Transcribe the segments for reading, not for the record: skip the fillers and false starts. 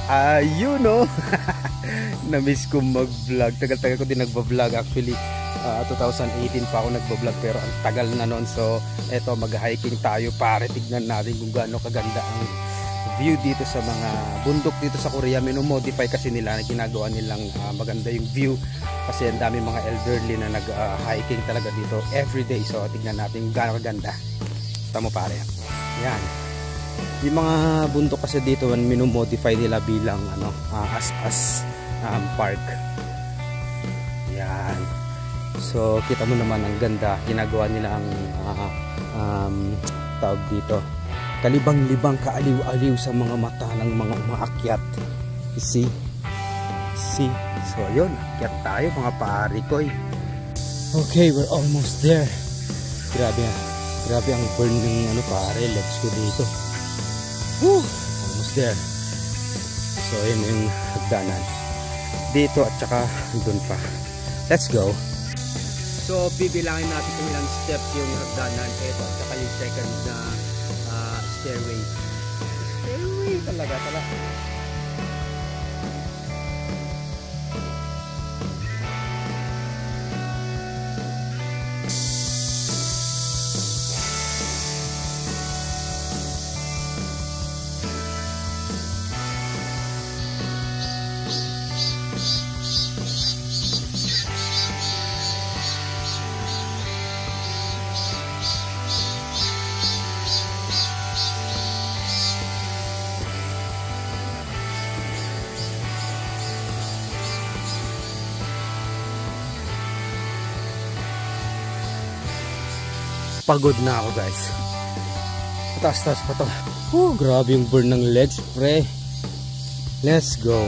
Ayun no. Na-miss ko mag-vlog. Tagal-tagal ko din nagba-vlog actually. 2018 pa ako nagba-vlog pero ang tagal na noon. So eto, mag-hiking tayo para tignan natin kung gaano kaganda ang view dito sa mga bundok dito sa Korea. Minumodify kasi nila, ginagawa nilang maganda yung view kasi ang dami mga elderly na nag-hiking talaga dito everyday. So tignan natin kung gaano kaganda. Tama pare. Yan. Yung mga bundok kasi dito minumodify nila bilang park. Yan. So kita mo naman ang ganda. Ginagawa nila ang tawag dito. Kalibang-libang, kaaliw-aliw sa mga mata ng mga umaakyat. See? So yun, akyat tayo mga pari ko. Okay, we're almost there. Grabe ang burn ng pare, legs ko dito. Woo! Almost there. So yun yung hagdanan dito at saka doon pa. Let's go. So bibilangin natin kung ilang step yung hagdanan. Ito at saka yung second na stairway talaga. Pagod na ako guys. Taas pa to. Grabe yung burn ng legs pre. Let's go.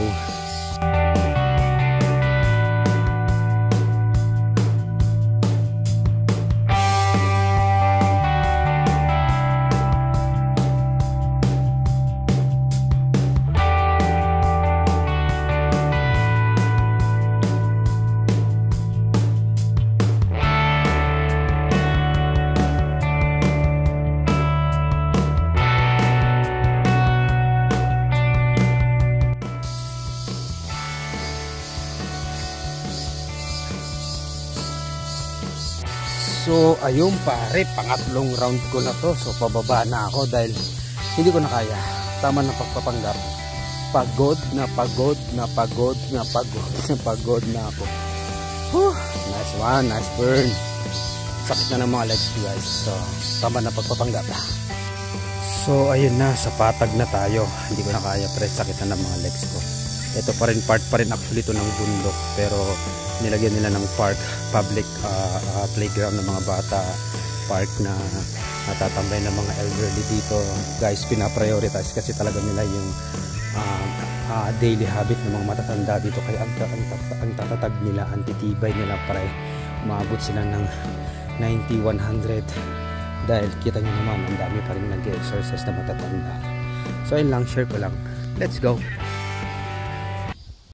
So ayun pare, pangatlong round ko na to. So pababa na ako dahil hindi ko na kaya. Tama na pagpapanggap. Pagod na ako. Nice one, nice burn. Sakit na ng mga legs ko guys. So tama na pagpapanggap. So ayun na, sa patag na tayo. Hindi ko na kaya pre, sakit na ng mga legs ko. Ito pa rin, part pa rin actually ito ng bundok, pero nilagyan nila ng park, public playground ng mga bata, park na natatambay ng mga elderly dito guys. Pinaprioritize kasi talaga nila yung daily habit ng mga matatanda dito, kaya ang tatatag nila, ang titibay nila para umabot sila ng 90, 100 dahil kita nyo naman ang dami pa rin nag-exercise na matatanda. So ayun lang, share ko lang. Let's go.